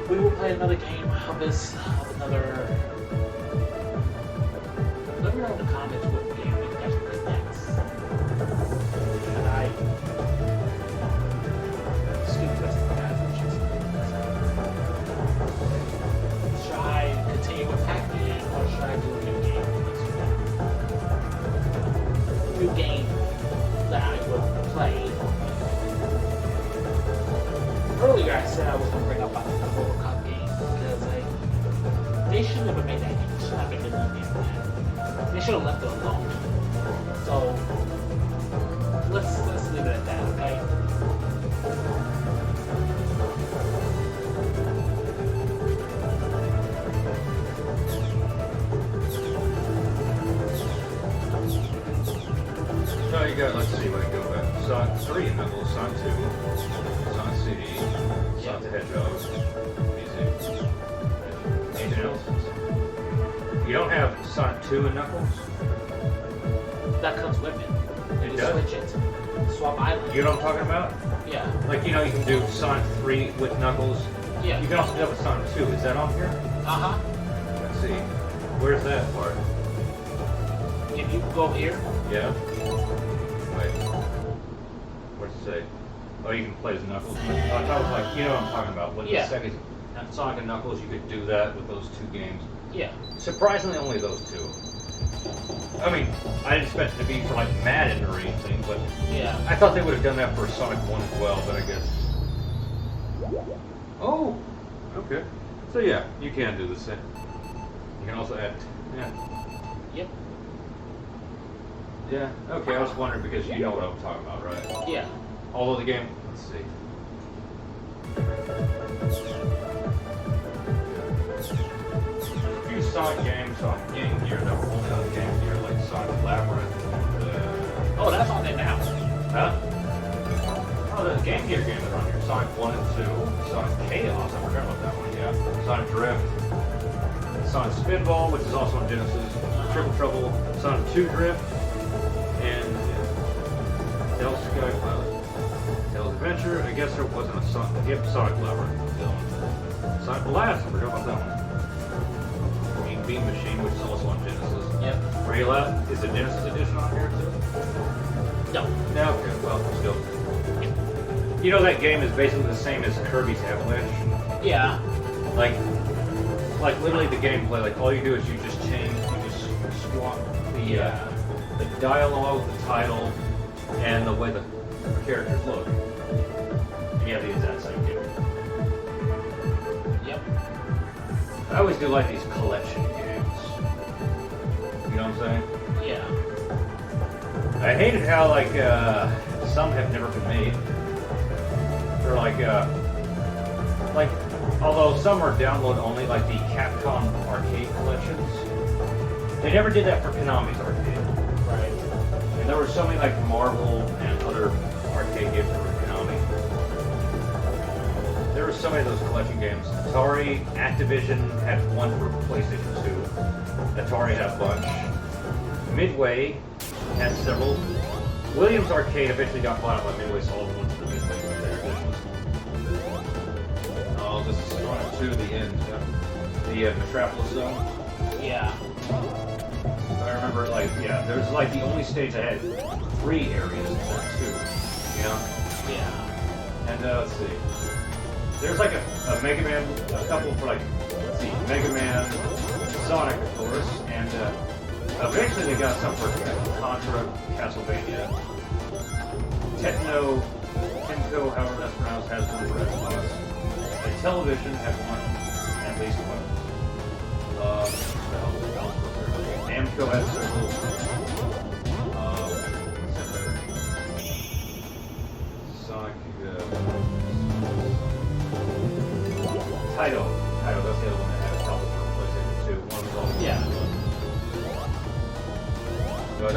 We will play another game of this, another. Let me know in the comments what game you guys play next. And I skip the rest of the guys. Should I continue with Pac-Man or should I do a new game? New game that I would play. Earlier I said I was going to bring up the Robocop game because they shouldn't have made that game. They should have made a new game. They should have left it alone. So let's leave it at that, okay? So you got, let's see, what you go back. Sonic 3 and Knuckles, Sonic 2, Sonic CD, Sonic the Hedgehog, Music. Anything else? You don't have Sonic 2 and Knuckles? That comes with it. It You does? switch it. Swap Island. You know what I'm talking about? Yeah. Like, you know, you can do Sonic 3 with Knuckles. Yeah. You can also do that with Sonic 2. Is that on here? Uh-huh. Let's see. Where's that part? If you go here, Yeah? Wait. What's it say? Oh, you can play as Knuckles. I thought it was like, you know what I'm talking about. When Yeah. the second Sonic and Knuckles, you could do that with those two games. yeah. Surprisingly, only those two. I mean, I didn't expect it to be for like Madden or anything, but Yeah. I thought they would have done that for Sonic 1 as well, but I guess. Oh! Okay. So yeah, you can do the same. You can also add. Yeah. Yep. Yeah, okay, I was wondering because you know what I'm talking about, right? Yeah. Although the game. Let's see. A few Sonic games on Game Gear that were only on Game Gear, like Sonic Labyrinth and. Oh, that's on there now. Huh? Oh, the Game Gear games are on here. Sonic 1 and 2. Sonic Chaos, I forgot about that one, yeah. Sonic Drift. Sonic Spinball, which is also on Genesis. Triple Trouble. Sonic 2 Drift. And Tails Sky Pilot. Tails Adventure. I guess there wasn't a Sonic Labyrinth film. Sonic Blast, I forgot about that one. Mean Beam Machine, which is also on Genesis. Yep. Rayla, is the Genesis edition on here too? No. No, okay, well, still. You know that game is basically the same as Kirby's Avalanche? Yeah. Like literally the gameplay, like all you do is you just change, you just swap the dialogue, the title, and the way the characters look. And you have the exact same game. Yep. I always do like these collection games. You know what I'm saying? Yeah. I hated how like some have never been made. They're like although some are download only, like the Capcom arcade collections. They never did that for Konami's arcade. Right. And there were so many like Marvel and other arcade games that were Konami. There were so many of those collection games. Atari, Activision had one for PlayStation 2. Atari had a bunch. Midway had several. Williams Arcade eventually got bought out by Midway, so all the ones to the Midway were there. Oh, this is on it to the end. The Metropolis Zone. Yeah. I remember, like, yeah, there was like the only stage that had 3 areas instead of 2. You know? Yeah. And let's see. There's like a Mega Man, a couple for like, let's see, Mega Man, Sonic, of course, and eventually they got some for Contra, Castlevania, Techno, Temco, however that's pronounced, has one for Xbox. The Television had one, at least one. What the hell else was there? Namco had several. Sonic, Taito, that's the other one that had a couple for PlayStation 2. One was also Yeah. But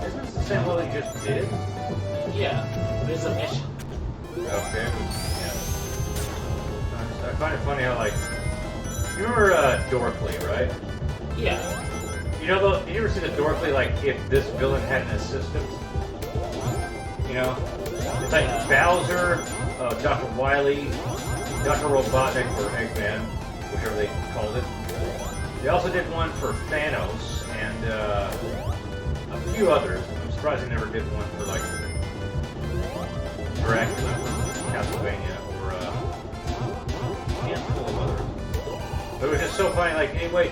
isn't this the same one they just did? Yeah. There's a mission. Okay. Yeah. I find it funny how like you remember Dorkly, right? Yeah. You know, you ever see the Dorkly, like, if this villain had an assistant? You know? It's like Bowser, Dr. Wily, Dr. Robotnik, or Eggman, whichever they called it. They also did one for Thanos, and a few others. I'm surprised they never did one for, like, Dracula, Castlevania, or, a handful of others. But it was just so funny, like, hey, wait.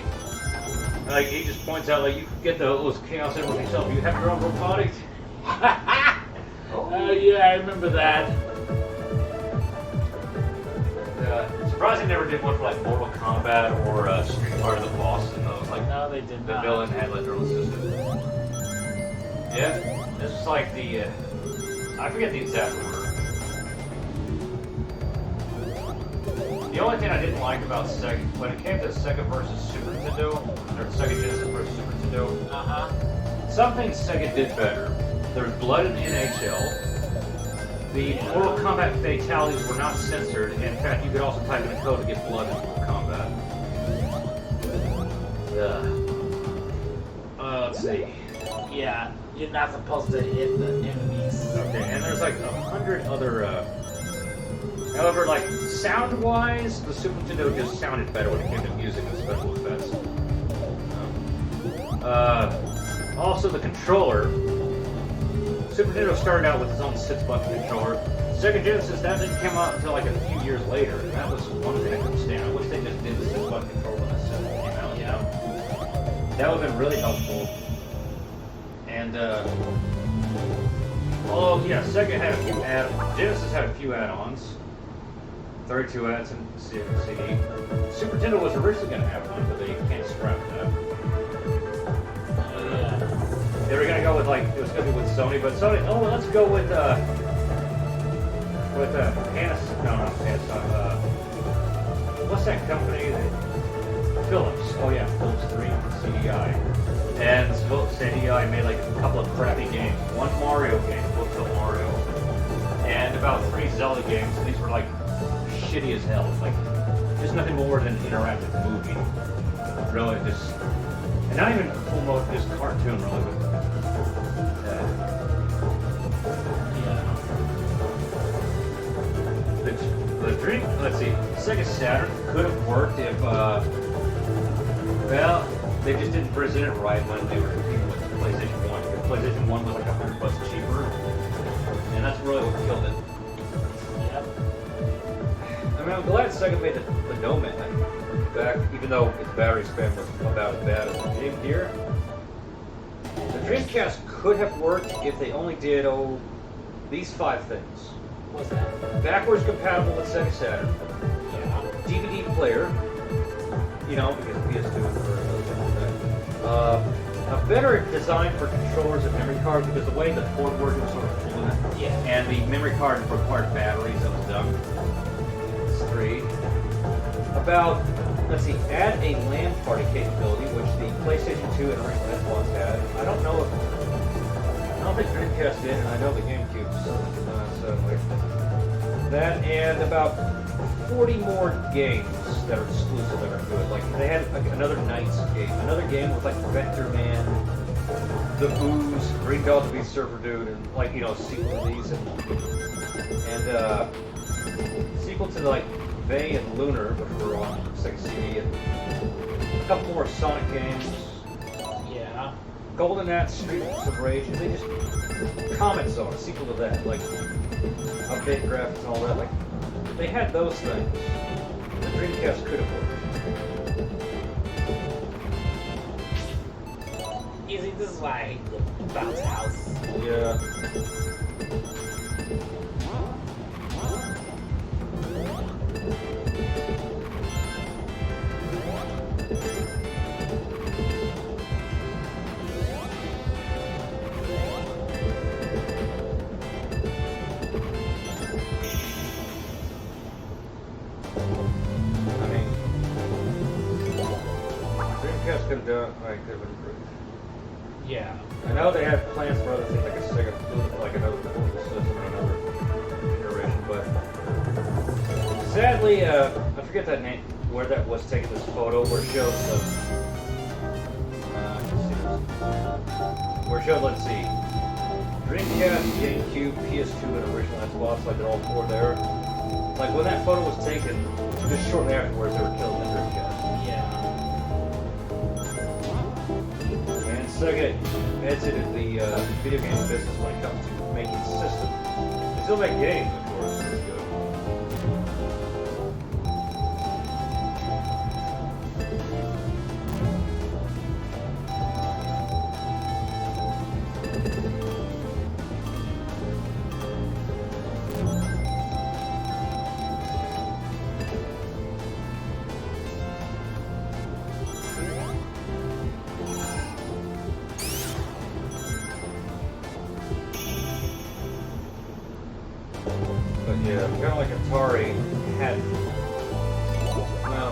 Like, he just points out, like, you can get those Chaos Emeralds yourself. You have your own robotics. Yeah, I remember that. Surprising never did one for, like, Mortal Kombat or Street Fighter the Boss and those. Like, No, they did the not. villain had, like, their own system. Yeah, this is like the, I forget the exact word. The only thing I didn't like about Sega, when it came to Sega versus Super Nintendo, or Sega Genesis versus Super Nintendo, some things Sega did better. There was blood in NHL. The Mortal Kombat fatalities were not censored, and in fact, you could also type in a code to get blood in Mortal Kombat. Let's see. Yeah, you're not supposed to hit the enemies. Okay, and there's like 100 other. However, like sound-wise, the Super Nintendo just sounded better when it came to music and special effects. Also, the controller. Super Nintendo started out with its own 6-button controller. Sega Genesis, that didn't come out until like a few years later, and that was one thing I couldn't stand. I wish they just did the 6-button controller when the system came out. You know, that would have been really helpful. And oh yeah, Sega had a few Genesis had a few add-ons. 32 ads and CD. Super Nintendo was originally going to have one, but they can't scrap that. Yeah. They were going to go with like, it was going to be with Sony, but Sony, oh, well, let's go with Panasonic, what's that company? Philips. Oh yeah, Philips 3 CDI. And CDI made like a couple of crappy games. One Mario game, Hotel Mario, and about 3 Zelda games. These were like shitty as hell. Like, just nothing more than an interactive movie. Really, just, and not even full mode, just cartoon, really. The Dream, let's see, Sega Saturn could have worked if, well, they just didn't present it right when they were competing with PlayStation 1. Because PlayStation 1 was like $100 cheaper, and that's really what killed it. Yep. I mean, I'm glad Sega made the No Man back, even though its battery span was about as bad as the Game Gear. The Dreamcast could have worked if they only did, these 5 things. What's that? Backwards compatible with Sega Saturn. Yeah. DVD player, you know, because PS2 and for a better design for controllers and memory cards, because the way the port worked was sort of fluid. Yeah. the memory card required batteries. That was dumb. It's 3. About, let's see, add a LAN party capability, which the PlayStation 2 and original Xbox had. I don't think Dreamcast did, and I know the GameCube. So that and about 40 more games that are exclusive that are good. Like they had like another Knights game, another game with like Vector Man, The Ooze, Green Dog to be Surfer Dude, and like sequel to these, and sequel to like Vey and Lunar, which were on Sega CD, and a couple more Sonic games. Yeah. Golden Axe, Streets of Rage, and they just comments on a sequel to that, like updated graphics and all that. Like they had those things. The Dreamcast could have worked. Easy. This is why I hate the bounce house. Yeah. Could have done, could have improved. Yeah. I know they have plans for other things like a Sega, like another portable system or another generation, but sadly, I forget that name, where that was taking this photo, where it shows let's see, Dreamcast, GameCube, PS2, and original Xbox, like they're all 4 there. Like when that photo was taken, just shortly afterwards, they were killed in Dreamcast. Sega exited the video game business when it comes to making systems. They still make games, of course. Yeah, kind of like Atari had. Well,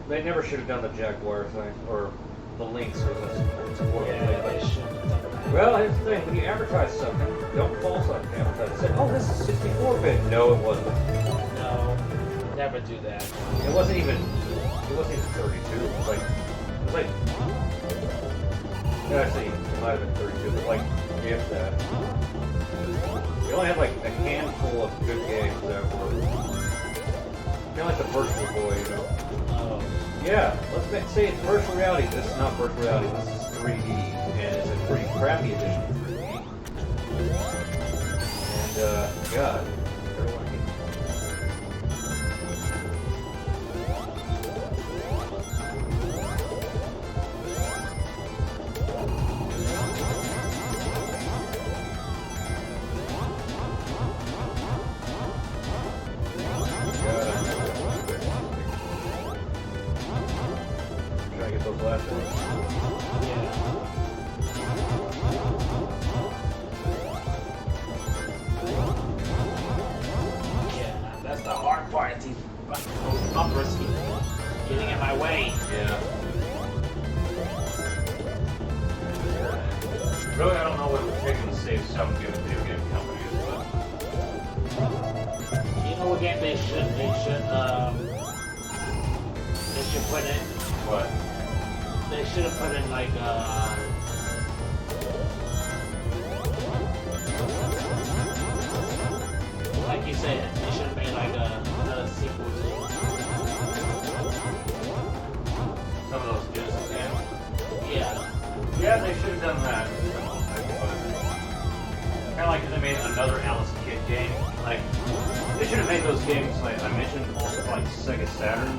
they never should have done the Jaguar thing or the Lynx or the support. Yeah, they shouldn't have done that. Well, here's the thing: when you advertise something, don't false advertise. Say, "Oh, this is 64-bit." No, it wasn't. No, never do that. It wasn't even 32. It was like. Actually, it might have been 32, but like if that. You only had like a handful of good games that were kind of like the Virtual Boy, Oh. Yeah, let's say it's virtual reality. This is not virtual reality. This is 3D, and it's a pretty crappy edition of 3D. And God, they're lucky. Those last ones. Yeah, that's the hard part. These bumpers keep getting in my way. Yeah. Really, I don't know what it would take to save some given video game companies, but You know what game they should put in? what? They should have put in like you said, they should have made like another sequel to Some of those Genesis games? yeah. Yeah, they should have done that. Kind of like if they made another Alice Kid game. Like, they should have made those games, like I mentioned, also like Sega Saturn,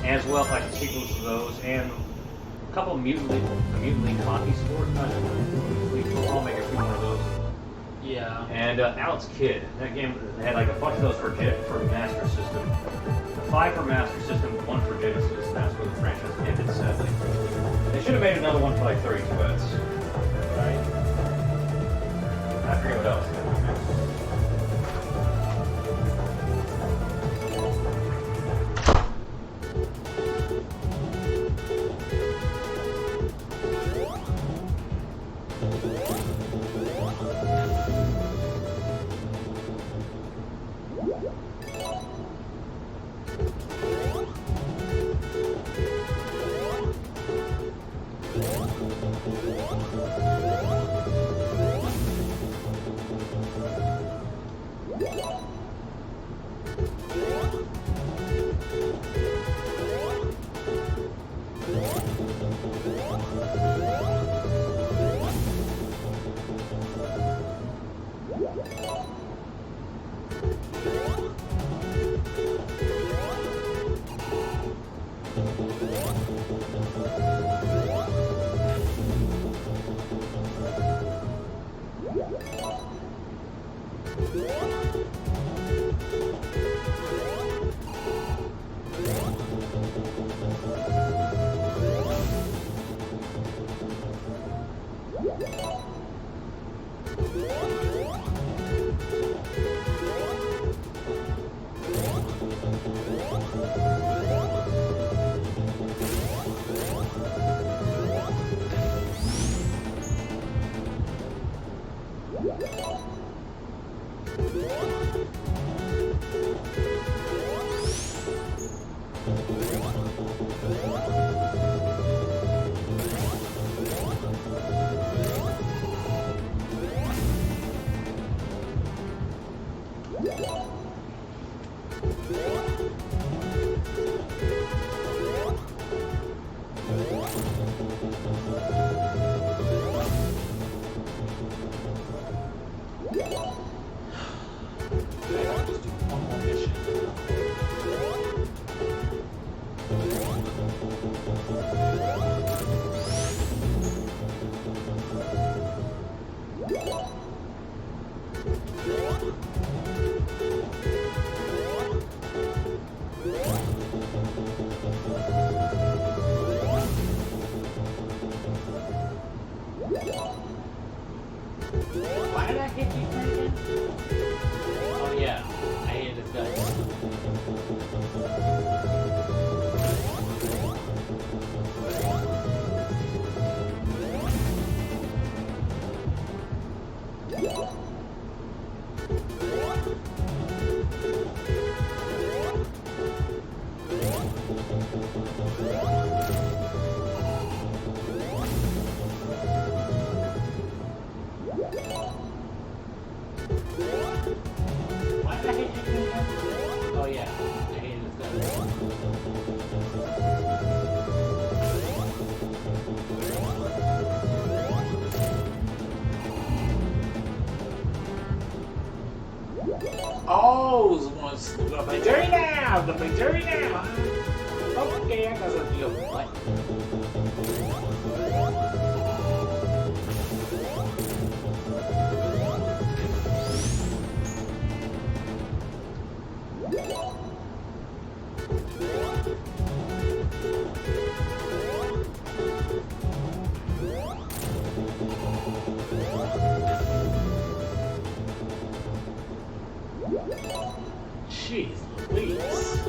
as well like sequels to those, and a couple of Mutant League Hockey Sport. I'll make a few more of those. Yeah. And Alex Kidd, that game had like a bunch of those for Master System. 5 for Master System, 1 for Genesis, and that's where the franchise ended, sadly. They should have made another one for like 32 bits. Right. I forget what else. Just do one more mission. Why did I hit you again? Oh yeah, I hated his guts. Why did I hit you again? Oh yeah, I hated his guts. Oh, it's gonna play dirty now! Gonna play dirty now! Okay, I got something to do. What? Jeez Louise.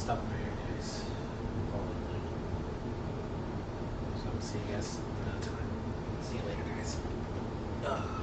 stop over here, guys. So see you guys another time. See you later, guys. Ugh.